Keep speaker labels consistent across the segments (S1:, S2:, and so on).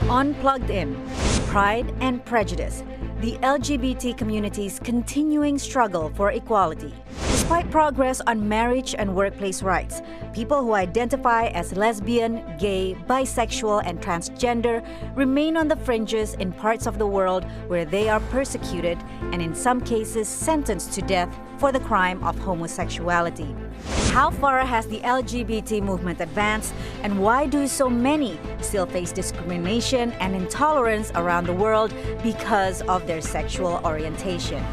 S1: Unplugged In, Pride and Prejudice, the LGBT community's continuing struggle for equality. Despite progress on marriage and workplace rights, people who identify as lesbian, gay, bisexual, and transgender remain on the fringes in parts of the world where they are persecuted and in some cases sentenced to death for the crime of homosexuality. How far has the LGBT movement advanced, and why do so many still face discrimination and intolerance around the world because of their sexual orientation?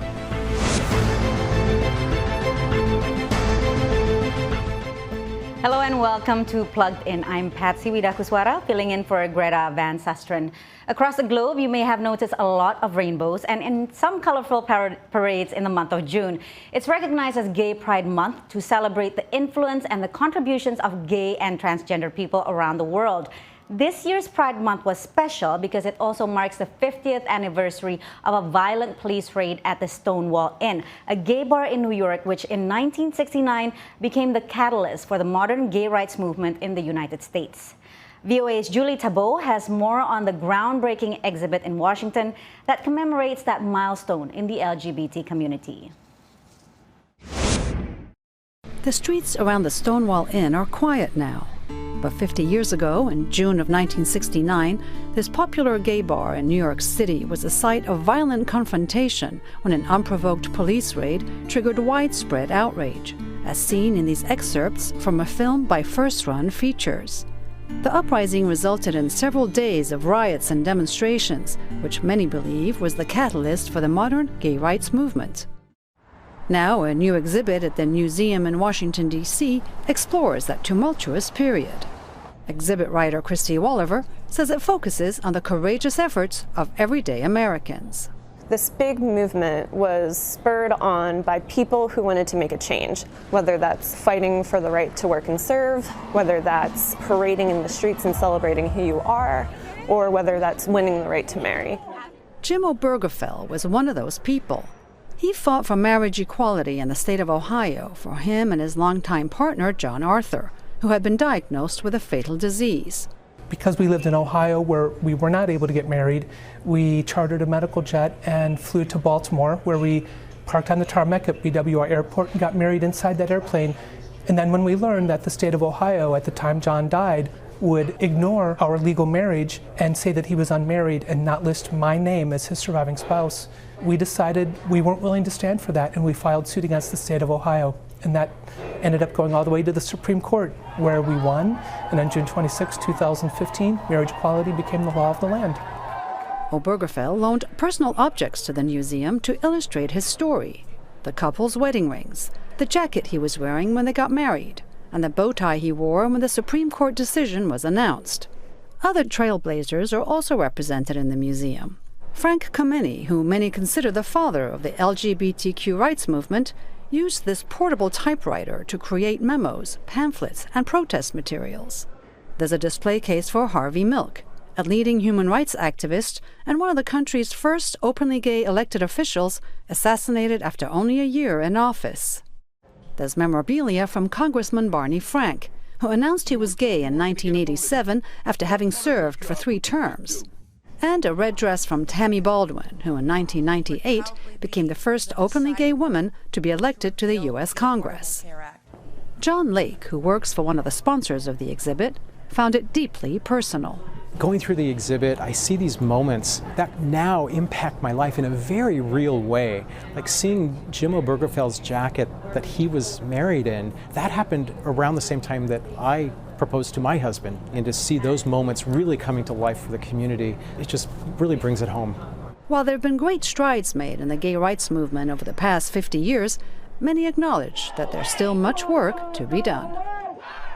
S1: Hello and welcome to Plugged In. I'm Patsy Widakuswara, filling in for Greta Van Susteren. Across the globe, you may have noticed a lot of rainbows and in some colorful parades in the month of June. It's recognized as Gay Pride Month to celebrate the influence and the contributions of gay and transgender people around the world. This year's Pride Month was special because it also marks the 50th anniversary of a violent police raid at the Stonewall Inn, a gay bar in New York, which in 1969 became the catalyst for the modern gay rights movement in the United States. VOA's Julie Tabot has more on the groundbreaking exhibit in Washington that commemorates that milestone in the LGBT community.
S2: The streets around the Stonewall Inn are quiet now. But 50 years ago, in June of 1969, this popular gay bar in New York City was the site of violent confrontation when an unprovoked police raid triggered widespread outrage, as seen in these excerpts from a film by First Run Features. The uprising resulted in several days of riots and demonstrations, which many believe was the catalyst for the modern gay rights movement. Now, a new exhibit at the museum in Washington, D.C. explores that tumultuous period. Exhibit writer Christy Walliver says it focuses on the courageous efforts of everyday Americans.
S3: This big movement was spurred on by people who wanted to make a change, whether that's fighting for the right to work and serve, whether that's parading in the streets and celebrating who you are, or whether that's winning the right to marry.
S2: Jim Obergefell was one of those people. He fought for marriage equality in the state of Ohio for him and his longtime partner, John Arthur, who had been diagnosed with a fatal disease.
S4: Because we lived in Ohio where we were not able to get married, we chartered a medical jet and flew to Baltimore, where we parked on the tarmac at BWI Airport and got married inside that airplane. And then when we learned that the state of Ohio, at the time John died, would ignore our legal marriage and say that he was unmarried and not list my name as his surviving spouse, we decided we weren't willing to stand for that, and we filed suit against the state of Ohio. And that ended up going all the way to the Supreme Court, where we won. And on June 26, 2015, marriage equality became the law of the land.
S2: Obergefell loaned personal objects to the museum to illustrate his story. The couple's wedding rings, the jacket he was wearing when they got married, and the bow tie he wore when the Supreme Court decision was announced. Other trailblazers are also represented in the museum. Frank Kameny, who many consider the father of the LGBTQ rights movement, used this portable typewriter to create memos, pamphlets, and protest materials. There's a display case for Harvey Milk, a leading human rights activist and one of the country's first openly gay elected officials, assassinated after only a year in office. There's memorabilia from Congressman Barney Frank, who announced he was gay in 1987 after having served for 3 terms. And a red dress from Tammy Baldwin, who in 1998 became the first openly gay woman to be elected to the U.S. Congress. John Lake, who works for one of the sponsors of the exhibit, found it deeply personal.
S5: Going through the exhibit, I see these moments that now impact my life in a very real way. Like seeing Jim Obergefell's jacket that he was married in, that happened around the same time that I proposed to my husband. And to see those moments really coming to life for the community, it just really brings it home.
S2: While there have been great strides made in the gay rights movement over the past 50 years, many acknowledge that there's still much work to be done.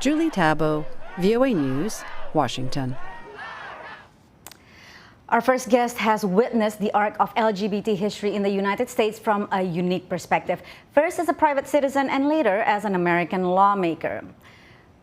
S2: Julie Tabot, VOA News, Washington.
S1: Our first guest has witnessed the arc of LGBT history in the United States from a unique perspective, first as a private citizen and later as an American lawmaker.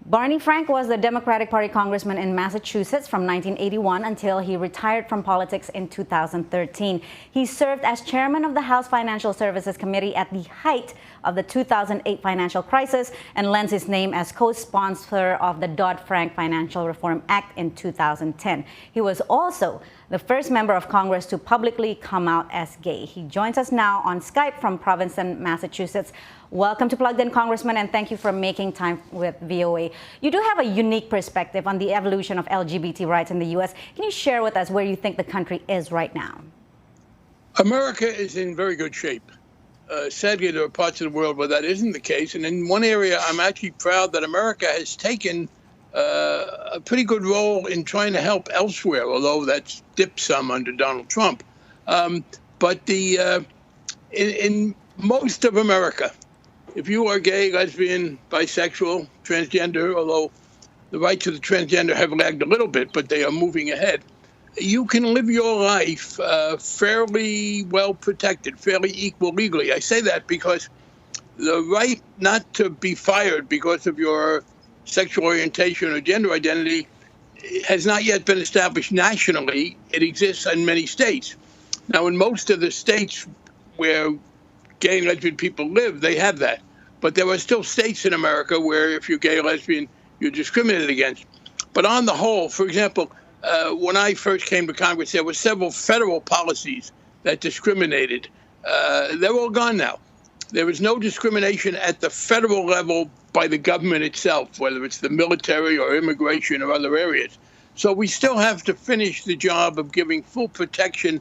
S1: Barney Frank was the Democratic Party congressman in Massachusetts from 1981 until he retired from politics in 2013. He served as chairman of the House Financial Services Committee at the height of the 2008 financial crisis and lends his name as co-sponsor of the Dodd-Frank Financial Reform Act in 2010. He was also the first member of Congress to publicly come out as gay. He joins us now on Skype from Provincetown, Massachusetts. Welcome to Plugged In, Congressman, and thank you for making time with VOA. You do have a unique perspective on the evolution of LGBT rights in the U.S. Can you share with us where you think the country is right now?
S6: America is in very good shape. Sadly, there are parts of the world where that isn't the case. And in one area, I'm actually proud that America has taken a pretty good role in trying to help elsewhere, although that's dipped some under Donald Trump. But in most of America, if you are gay, lesbian, bisexual, transgender, although the rights of the transgender have lagged a little bit, but they are moving ahead, you can live your life fairly well protected, fairly equal legally. I say that because the right not to be fired because of your sexual orientation or gender identity has not yet been established nationally. It exists in many states. Now, in most of the states where gay and lesbian people live, they have that. But there are still states in America where if you're gay or lesbian, you're discriminated against. But on the whole, for example, when I first came to Congress, there were several federal policies that discriminated. They're all gone now. There is no discrimination at the federal level by the government itself, whether it's the military or immigration or other areas. So we still have to finish the job of giving full protection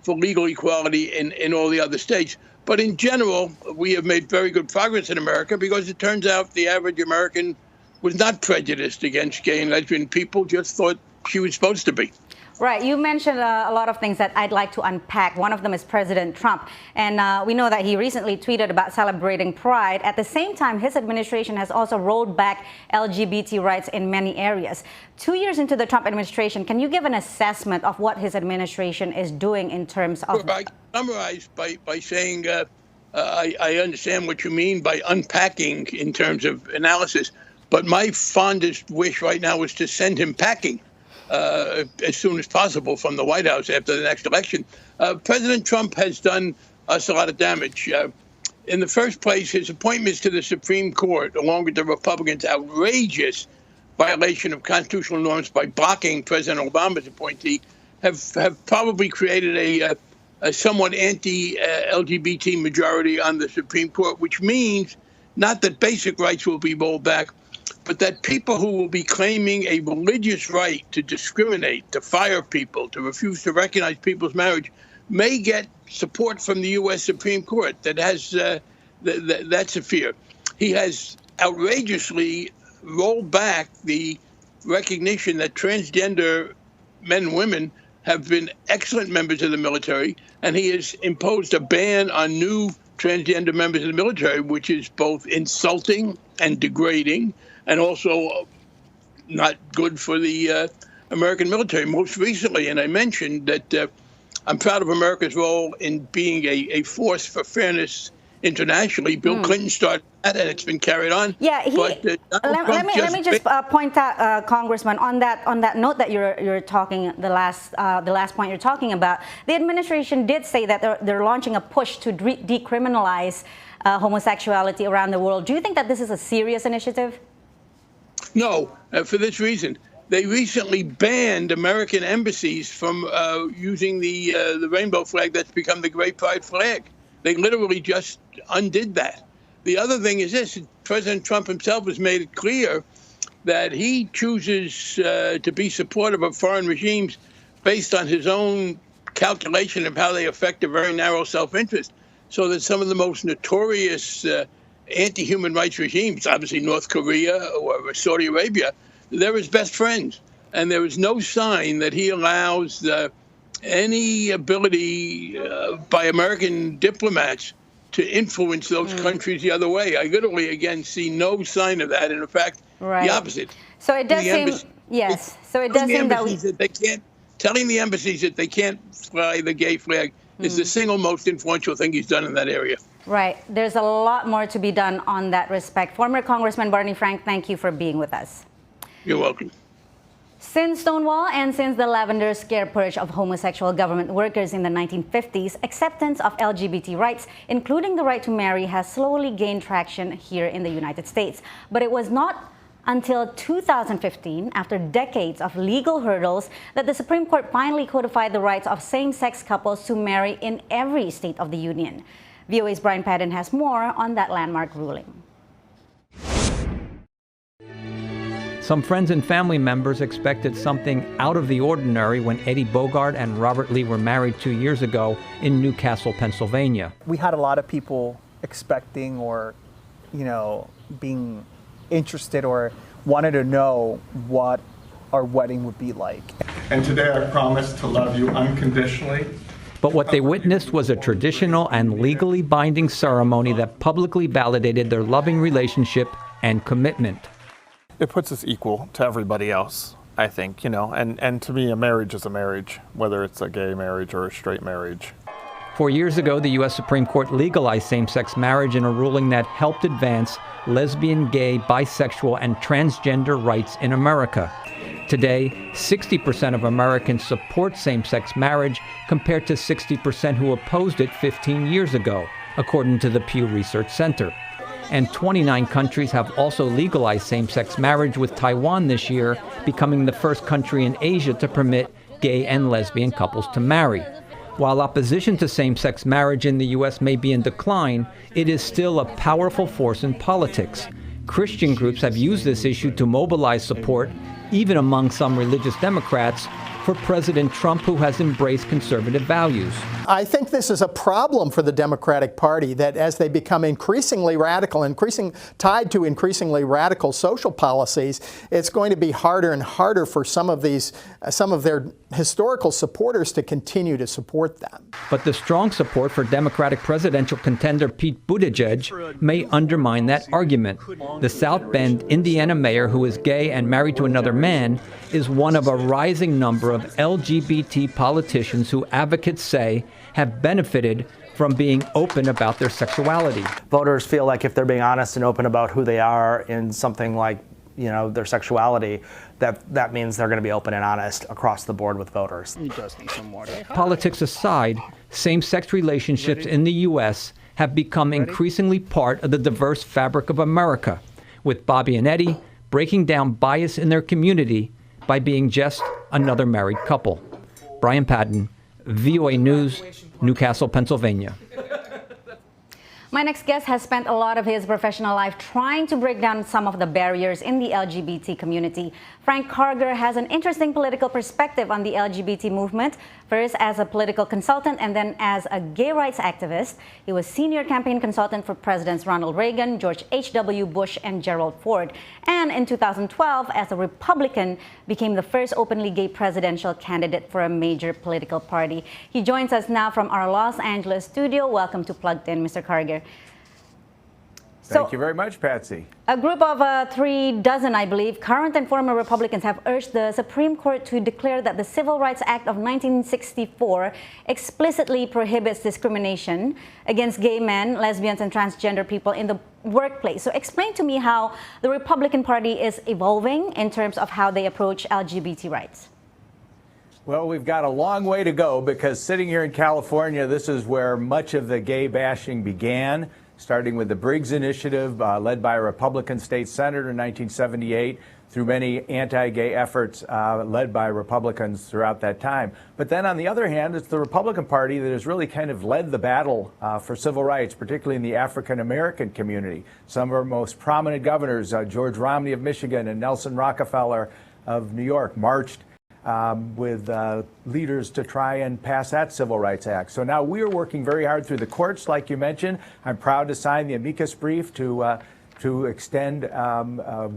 S6: for legal equality in all the other states. But in general, we have made very good progress in America because it turns out the average American was not prejudiced against gay and lesbian people, just thought she was supposed to be.
S1: Right. You mentioned a lot of things that I'd like to unpack. One of them is President Trump. And we know that he recently tweeted about celebrating Pride. At the same time, his administration has also rolled back LGBT rights in many areas. 2 years into the Trump administration, can you give an assessment of what his administration is doing in terms of...
S6: I summarize by saying I understand what you mean by unpacking in terms of analysis. But my fondest wish right now is to send him packing as soon as possible from the White House after the next election. President Trump has done us a lot of damage. In the first place, his appointments to the Supreme Court, along with the Republicans' outrageous violation of constitutional norms by blocking President Obama's appointee, have probably created a somewhat anti-LGBT majority on the Supreme Court, which means not that basic rights will be rolled back, but that people who will be claiming a religious right to discriminate, to fire people, to refuse to recognize people's marriage, may get support from the U.S. Supreme Court. That's a fear. He has outrageously rolled back the recognition that transgender men and women have been excellent members of the military, and he has imposed a ban on new transgender members of the military, which is both insulting and degrading, and also not good for the American military. Most recently, and I mentioned that I'm proud of America's role in being a force for fairness internationally. Bill Clinton started that, and it's been carried on.
S1: Yeah, let me just point out, Congressman, on that note that you're talking, the last point you're talking about, the administration did say that they're launching a push to decriminalize homosexuality around the world. Do you think that this is a serious initiative?
S6: No, for this reason. They recently banned American embassies from using the rainbow flag that's become the Great Pride flag. They literally just undid that. The other thing is this: President Trump himself has made it clear that he chooses to be supportive of foreign regimes based on his own calculation of how they affect a very narrow self-interest. So that some of the most notorious anti-human rights regimes, obviously North Korea or Saudi Arabia, they're his best friends. And there is no sign that he allows any ability by American diplomats to influence those countries the other way. I literally, again, see no sign of that. And in fact, the opposite.
S1: So it does seem, yes. So it does seem that
S6: telling the embassies that they can't fly the gay flag is the single most influential thing he's done in that area.
S1: Right. There's a lot more to be done on that respect. Former Congressman Barney Frank, thank you for being with us.
S6: You're welcome.
S1: Since Stonewall and since the Lavender Scare purge of homosexual government workers in the 1950s, acceptance of LGBT rights, including the right to marry, has slowly gained traction here in the United States. But it was not until 2015, after decades of legal hurdles, that the Supreme Court finally codified the rights of same-sex couples to marry in every state of the Union. VOA's Brian Padden has more on that landmark ruling.
S7: Some friends and family members expected something out of the ordinary when Eddie Bogart and Robert Lee were married 2 years ago in Newcastle, Pennsylvania.
S8: We had a lot of people expecting or, being interested or wanted to know what our wedding would be like.
S9: And today I promise to love you unconditionally.
S7: But what they witnessed was a traditional and legally binding ceremony that publicly validated their loving relationship and commitment.
S9: It puts us equal to everybody else, I think, and to me a marriage is a marriage, whether it's a gay marriage or a straight marriage.
S7: 4 years ago, the U.S. Supreme Court legalized same-sex marriage in a ruling that helped advance lesbian, gay, bisexual, and transgender rights in America. Today, 60% of Americans support same-sex marriage compared to 60% who opposed it 15 years ago, according to the Pew Research Center. And 29 countries have also legalized same-sex marriage, with Taiwan this year becoming the first country in Asia to permit gay and lesbian couples to marry. While opposition to same-sex marriage in the U.S. may be in decline, it is still a powerful force in politics. Christian groups have used this issue to mobilize support, even among some religious Democrats, for President Trump, who has embraced conservative values.
S10: I think this is a problem for the Democratic Party, that as they become increasingly radical, tied to increasingly radical social policies, it's going to be harder and harder for some of their historical supporters to continue to support them.
S7: But the strong support for Democratic presidential contender Pete Buttigieg may undermine that argument. The South Bend, Indiana mayor, who is gay and married to another man, is one of a rising number of LGBT politicians who advocates say have benefited from being open about their sexuality.
S11: Voters feel like if they're being honest and open about who they are in something like, their sexuality, that means they're going to be open and honest across the board with voters.
S7: Politics aside, same-sex relationships in the U.S. have become increasingly part of the diverse fabric of America, with Bobby and Eddie breaking down bias in their community by being just another married couple. Brian Padden, VOA News, Newcastle, Pennsylvania.
S1: My next guest has spent a lot of his professional life trying to break down some of the barriers in the LGBT community. Frank Karger has an interesting political perspective on the LGBT movement, first as a political consultant and then as a gay rights activist. He was senior campaign consultant for Presidents Ronald Reagan, George H.W. Bush, and Gerald Ford. And in 2012, as a Republican, became the first openly gay presidential candidate for a major political party. He joins us now from our Los Angeles studio. Welcome to Plugged In, Mr. Karger.
S12: Thank you very much, Patsy.
S1: A group of 36, I believe, current and former Republicans have urged the Supreme Court to declare that the Civil Rights Act of 1964 explicitly prohibits discrimination against gay men, lesbians, and transgender people in the workplace. So explain to me how the Republican Party is evolving in terms of how they approach LGBT rights.
S12: Well, we've got a long way to go, because sitting here in California, this is where much of the gay bashing began, starting with the Briggs Initiative, led by a Republican state senator in 1978, through many anti-gay efforts led by Republicans throughout that time. But then on the other hand, it's the Republican Party that has really kind of led the battle for civil rights, particularly in the African-American community. Some of our most prominent governors, George Romney of Michigan and Nelson Rockefeller of New York, marched with leaders to try and pass that Civil Rights Act. So now we are working very hard through the courts, like you mentioned. I'm proud to sign the amicus brief to extend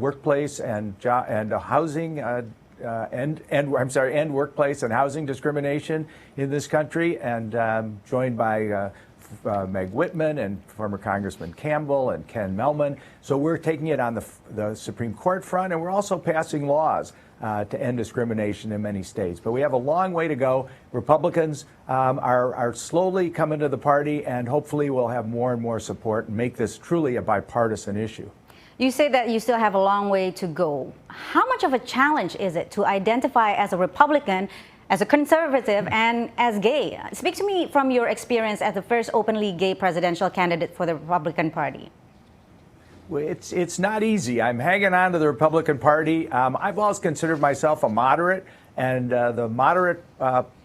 S12: workplace and housing end workplace and housing discrimination in this country, and joined by Meg Whitman and former Congressman Campbell and Ken Melman. So we're taking it on the Supreme Court front, and we're also passing laws to end discrimination in many states. But we have a long way to go. Republicans are slowly coming to the party, and hopefully we'll have more and more support and make this truly a bipartisan issue.
S1: You say that you still have a long way to go. How much of a challenge is it to identify as a Republican, as a conservative, and as gay? Speak to me from your experience as the first openly gay presidential candidate for the Republican Party.
S12: Well, it's not easy. I'm hanging on to the Republican Party. I've always considered myself a moderate, and the moderate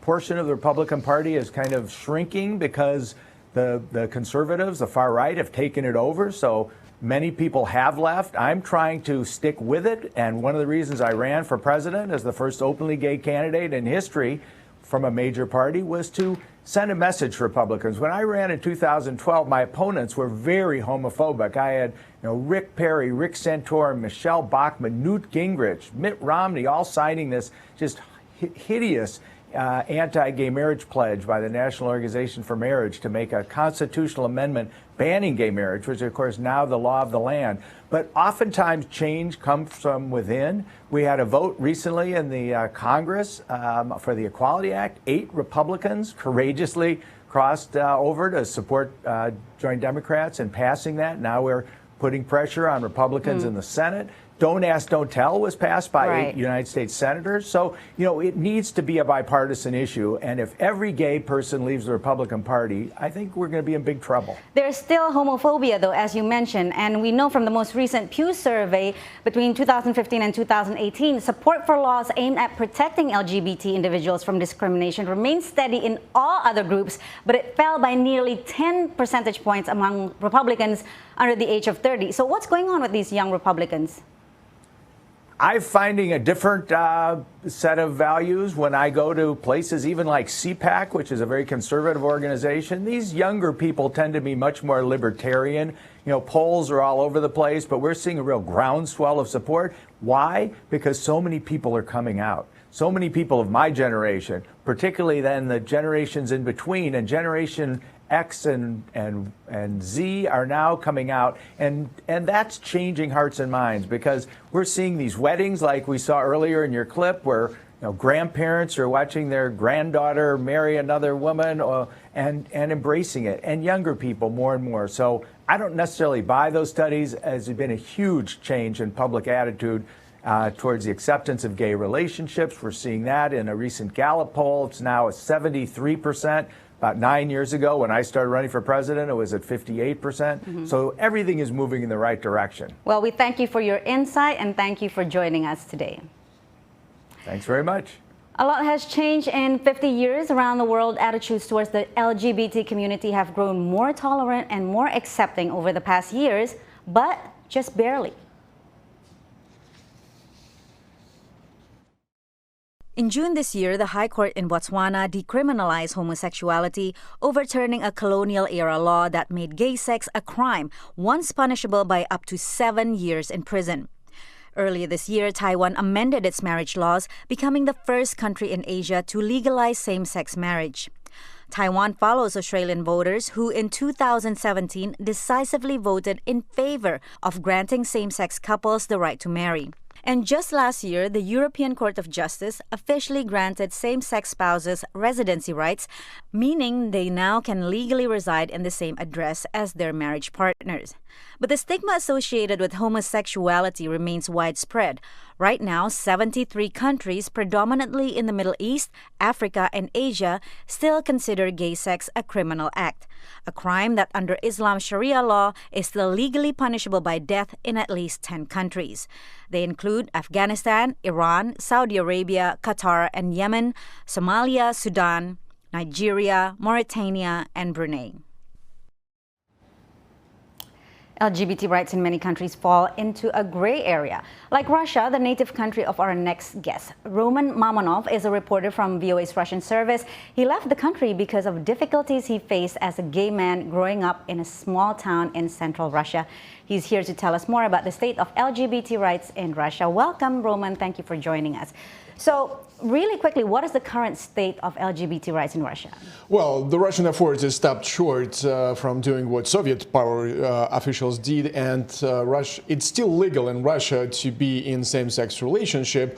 S12: portion of the Republican Party is kind of shrinking because the conservatives, the far right, have taken it over. So many people have left. I'm trying to stick with it, and one of the reasons I ran for president as the first openly gay candidate in history from a major party was to send a message to Republicans. When I ran in 2012, my opponents were very homophobic. I had Rick Perry, Rick Santorum, Michelle Bachmann, Newt Gingrich, Mitt Romney, all signing this just hideous anti-gay marriage pledge by the National Organization for Marriage to make a constitutional amendment banning gay marriage, which is, of course, now the law of the land. But oftentimes change comes from within. We had a vote recently in the Congress for the Equality Act. 8 Republicans courageously crossed over to support join Democrats in passing that. Now we're putting pressure on Republicans in the Senate. Don't Ask, Don't Tell was passed by 8 United States senators. So, it needs to be a bipartisan issue. And if every gay person leaves the Republican Party, I think we're going to be in big trouble.
S1: There's still homophobia, though, as you mentioned. And we know from the most recent Pew survey between 2015 and 2018, support for laws aimed at protecting LGBT individuals from discrimination remains steady in all other groups, but it fell by nearly 10 percentage points among Republicans under the age of 30. So what's going on with these young Republicans?
S12: I'm finding a different set of values when I go to places even like CPAC, which is a very conservative organization. These younger people tend to be much more libertarian. Polls are all over the place, but we're seeing a real groundswell of support. Why? Because so many people are coming out. So many people of my generation, particularly then the generations in between, and Generation X and Z are now coming out, and that's changing hearts and minds, because we're seeing these weddings like we saw earlier in your clip where grandparents are watching their granddaughter marry another woman and embracing it, and younger people more and more. So I don't necessarily buy those studies. There's been a huge change in public attitude towards the acceptance of gay relationships. We're seeing that in a recent Gallup poll. It's now at 73%. About 9 years ago, when I started running for president, it was at 58%. So everything is moving in the right direction.
S1: Well, we thank you for your insight, and thank you for joining us today.
S12: Thanks very much.
S1: A lot has changed in 50 years around the world. Attitudes towards the LGBT community have grown more tolerant and more accepting over the past years, but just barely. In June this year, the High Court in Botswana decriminalized homosexuality, overturning a colonial-era law that made gay sex a crime, once punishable by up to 7 years in prison. Earlier this year, Taiwan amended its marriage laws, becoming the first country in Asia to legalize same-sex marriage. Taiwan follows Australian voters who in 2017 decisively voted in favor of granting same-sex couples the right to marry. And just last year, the European Court of Justice officially granted same-sex spouses residency rights, meaning they now can legally reside in the same address as their marriage partners. But the stigma associated with homosexuality remains widespread. Right now, 73 countries, predominantly in the Middle East, Africa, and Asia, still consider gay sex a criminal act, a crime that under Islam Sharia law is still legally punishable by death in at least 10 countries. They include Afghanistan, Iran, Saudi Arabia, Qatar, and Yemen, Somalia, Sudan, Nigeria, Mauritania, and Brunei. LGBT rights in many countries fall into a gray area. Like Russia, the native country of our next guest. Roman Mamonov is a reporter from VOA's Russian service. He left the country because of difficulties he faced as a gay man growing up in a small town in central Russia. He's here to tell us more about the state of LGBT rights in Russia. Welcome, Roman. Thank you for joining us. So really quickly, what is the current state of LGBT rights in Russia?
S13: Well, the Russian authorities stopped short from doing what Soviet power officials did, and it's still legal in Russia to be in same-sex relationship.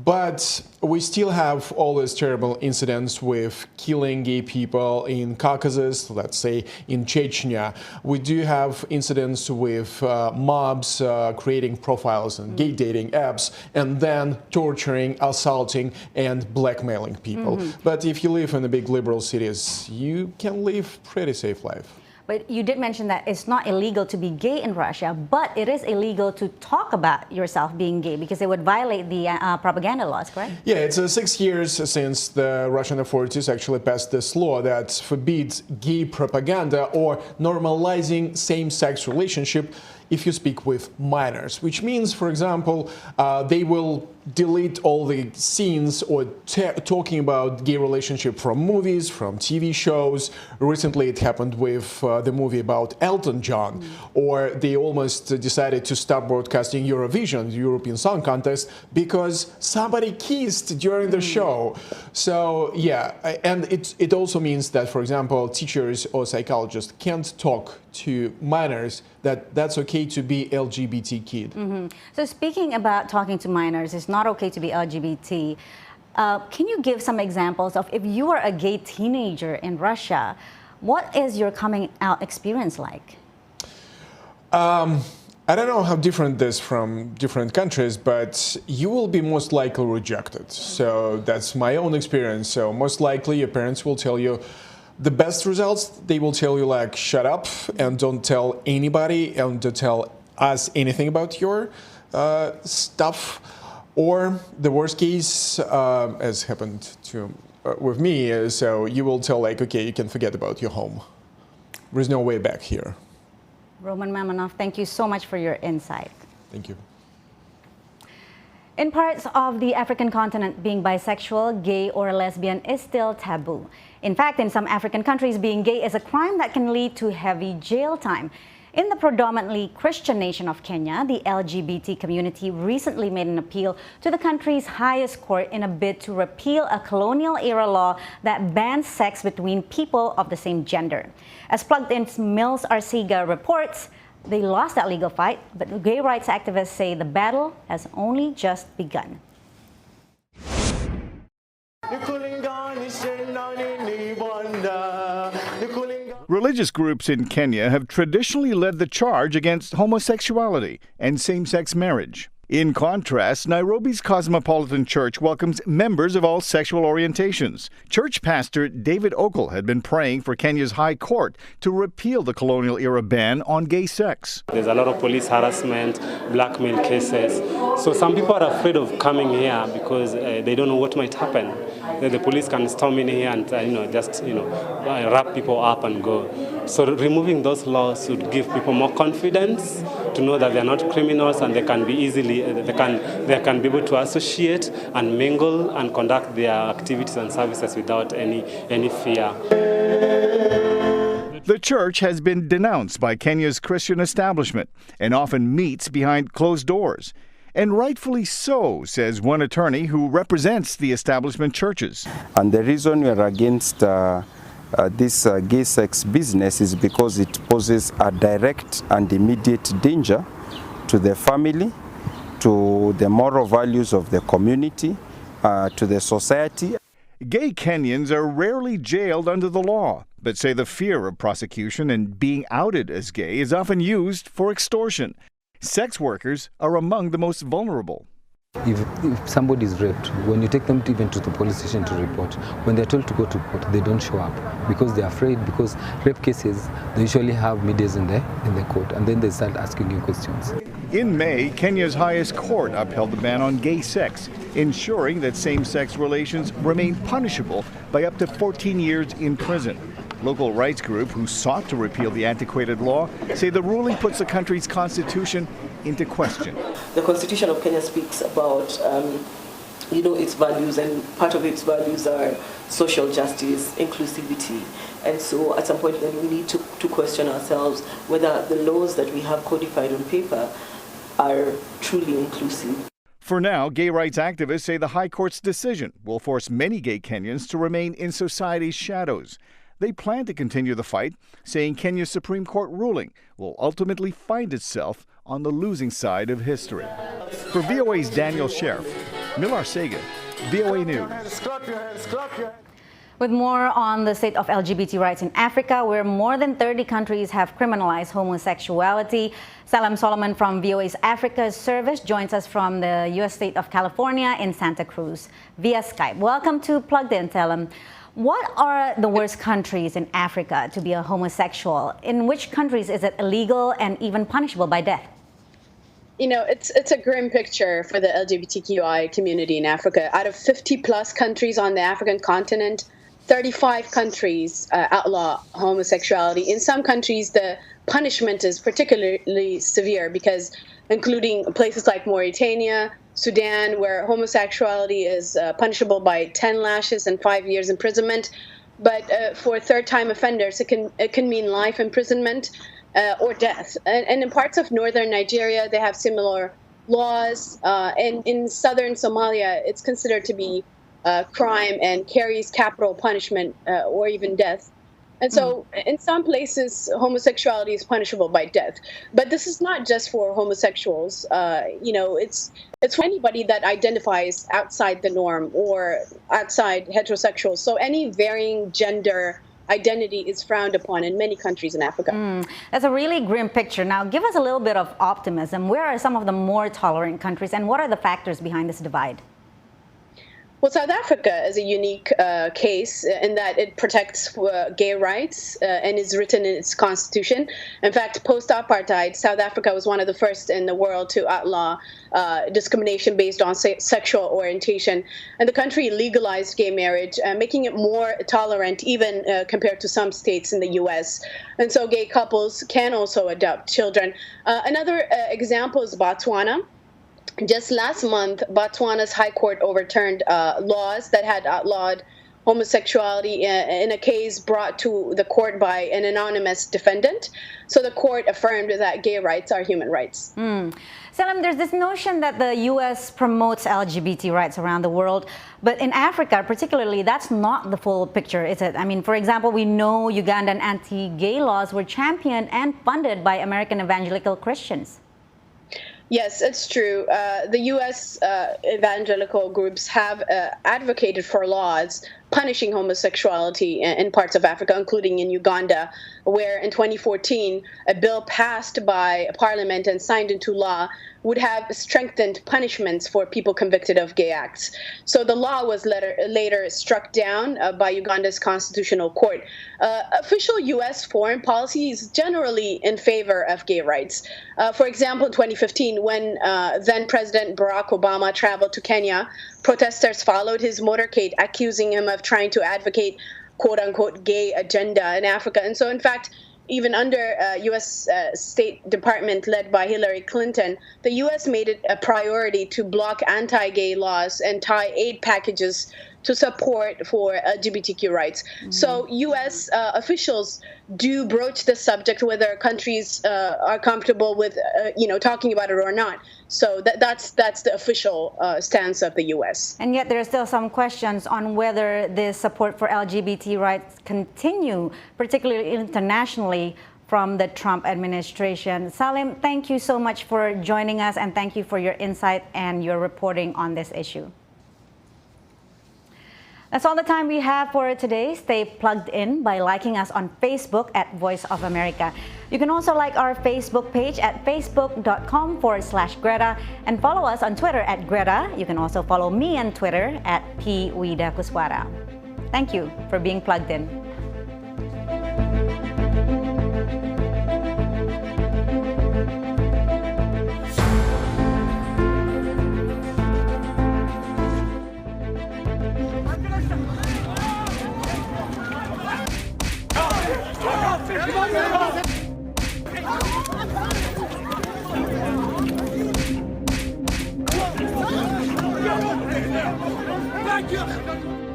S13: But we still have all these terrible incidents with killing gay people in Caucasus, let's say in Chechnya. We do have incidents with mobs creating profiles and gay dating apps and then torturing, assaulting and blackmailing people. But if you live in the big liberal cities, you can live pretty safe life.
S1: But you did mention that it's not illegal to be gay in Russia, but it is illegal to talk about yourself being gay because it would violate the propaganda laws, correct?
S13: Yeah, it's 6 years since the Russian authorities actually passed this law that forbids gay propaganda or normalizing same-sex relationship if you speak with minors, which means, for example, they will delete all the scenes or talking about gay relationship from movies, from TV shows. Recently it happened with the movie about Elton John, or they almost decided to stop broadcasting Eurovision, the European Song Contest, because somebody kissed during the show. So yeah, and it also means that, for example, teachers or psychologists can't talk to minors that's okay to be LGBT kid.
S1: So speaking about talking to minors, it's not okay to be LGBT. Can you give some examples of if you were a gay teenager in Russia, what is your coming out experience like?
S13: I don't know how different this from different countries, but you will be most likely rejected. So that's my own experience. So most likely your parents will tell you the best results. They will tell you like, shut up and don't tell anybody and don't tell us anything about your stuff. Or the worst case, as happened to with me, so you will tell like, okay, you can forget about your home. There's no way back here.
S1: Roman Mamonov, thank you so much for your insight.
S13: Thank you.
S1: In parts of the African continent, being bisexual, gay, or lesbian is still taboo. In fact, in some African countries, being gay is a crime that can lead to heavy jail time. In the predominantly Christian nation of Kenya, the LGBT community recently made an appeal to the country's highest court in a bid to repeal a colonial-era law that bans sex between people of the same gender. As Plugged In's Mills Arcega reports, they lost that legal fight, but gay rights activists say the battle has only just begun.
S14: Religious groups in Kenya have traditionally led the charge against homosexuality and same-sex marriage. In contrast, Nairobi's Cosmopolitan Church welcomes members of all sexual orientations. Church pastor David Okel had been praying for Kenya's High Court to repeal the colonial-era ban on gay sex.
S15: There's a lot of police harassment, blackmail cases. So some people are afraid of coming here because they don't know what might happen. The police can storm in here and wrap people up and go. So removing those laws would give people more confidence to know that they're not criminals and they can be they can be able to associate and mingle and conduct their activities and services without any fear.
S14: The church has been denounced by Kenya's Christian establishment and often meets behind closed doors. And rightfully so, says one attorney who represents the establishment churches.
S16: And the reason we are against this gay sex business is because it poses a direct and immediate danger to the family, to the moral values of the community, to the society.
S14: Gay Kenyans are rarely jailed under the law, but say the fear of prosecution and being outed as gay is often used for extortion. Sex workers are among the most vulnerable.
S17: If somebody is raped, when you take them even to the police station to report, when they're told to go to court, they don't show up because they're afraid, because rape cases, they usually have mediators in the court, and then they start asking you questions.
S14: In May, Kenya's highest court upheld the ban on gay sex, ensuring that same-sex relations remain punishable by up to 14 years in prison. Local rights group who sought to repeal the antiquated law say the ruling puts the country's constitution into question.
S18: The Constitution of Kenya speaks about, its values, and part of its values are social justice, inclusivity. And so at some point then we need to question ourselves whether the laws that we have codified on paper are truly inclusive.
S14: For now, gay rights activists say the High Court's decision will force many gay Kenyans to remain in society's shadows. They plan to continue the fight, saying Kenya's Supreme Court ruling will ultimately find itself on the losing side of history. For VOA's Daniel Sheriff, Milar Sega, VOA News.
S1: With more on the state of LGBT rights in Africa, where more than 30 countries have criminalized homosexuality, Salam Solomon from VOA's Africa Service joins us from the U.S. state of California in Santa Cruz via Skype. Welcome to Plugged In, Salam. What are the worst countries in Africa to be a homosexual? In which countries is it illegal and even punishable by death?
S19: You know, it's a grim picture for the LGBTQI community in Africa. Out of 50-plus countries on the African continent, 35 countries outlaw homosexuality. In some countries, the punishment is particularly severe because including places like Mauritania, Sudan, where homosexuality is punishable by 10 lashes and 5 years imprisonment. But for third-time offenders, it can mean life imprisonment or death. And in parts of northern Nigeria, they have similar laws. And in southern Somalia, it's considered to be crime and carries capital punishment or even death. And so in some places, homosexuality is punishable by death. But this is not just for homosexuals. You know, it's for anybody that identifies outside the norm or outside heterosexuals. So any varying gender identity is frowned upon in many countries in Africa.
S1: That's a really grim picture. Now, give us a little bit of optimism. Where are some of the more tolerant countries, and what are the factors behind this divide?
S19: Well, South Africa is a unique case in that it protects gay rights and is written in its constitution. In fact, post-apartheid, South Africa was one of the first in the world to outlaw discrimination based on sexual orientation. And the country legalized gay marriage, making it more tolerant even compared to some states in the U.S. And so gay couples can also adopt children. Another example is Botswana. Just last month, Botswana's High Court overturned laws that had outlawed homosexuality in a case brought to the court by an anonymous defendant. So the court affirmed that gay rights are human rights.
S1: Salam, there's this notion that the U.S. promotes LGBT rights around the world, but in Africa particularly, that's not the full picture, is it? I mean, for example, we know Ugandan anti-gay laws were championed and funded by American evangelical Christians.
S19: Yes, it's true. The U.S. Evangelical groups have advocated for laws punishing homosexuality in parts of Africa, including in Uganda, where in 2014, a bill passed by Parliament and signed into law would have strengthened punishments for people convicted of gay acts. So the law was later struck down by Uganda's constitutional court. Official U.S. foreign policy is generally in favor of gay rights. For example, in 2015, when then-President Barack Obama traveled to Kenya, protesters followed his motorcade, accusing him of trying to advocate quote-unquote gay agenda in Africa. And so, in fact, even under U.S. State Department led by Hillary Clinton, the U.S. made it a priority to block anti-gay laws and tie aid packages to support for LGBTQ rights. So U.S. Officials do broach the subject whether countries are comfortable with, talking about it or not. So that's the official stance of the U.S.
S1: And yet there are still some questions on whether this support for LGBT rights continue, particularly internationally, from the Trump administration. Salim, thank you so much for joining us, and thank you for your insight and your reporting on this issue. That's all the time we have for today. Stay plugged in by liking us on Facebook at Voice of America. You can also like our Facebook page at facebook.com/Greta and follow us on Twitter at Greta. You can also follow me on Twitter at @PWidakuswara. Thank you for being plugged in.
S20: Thank you.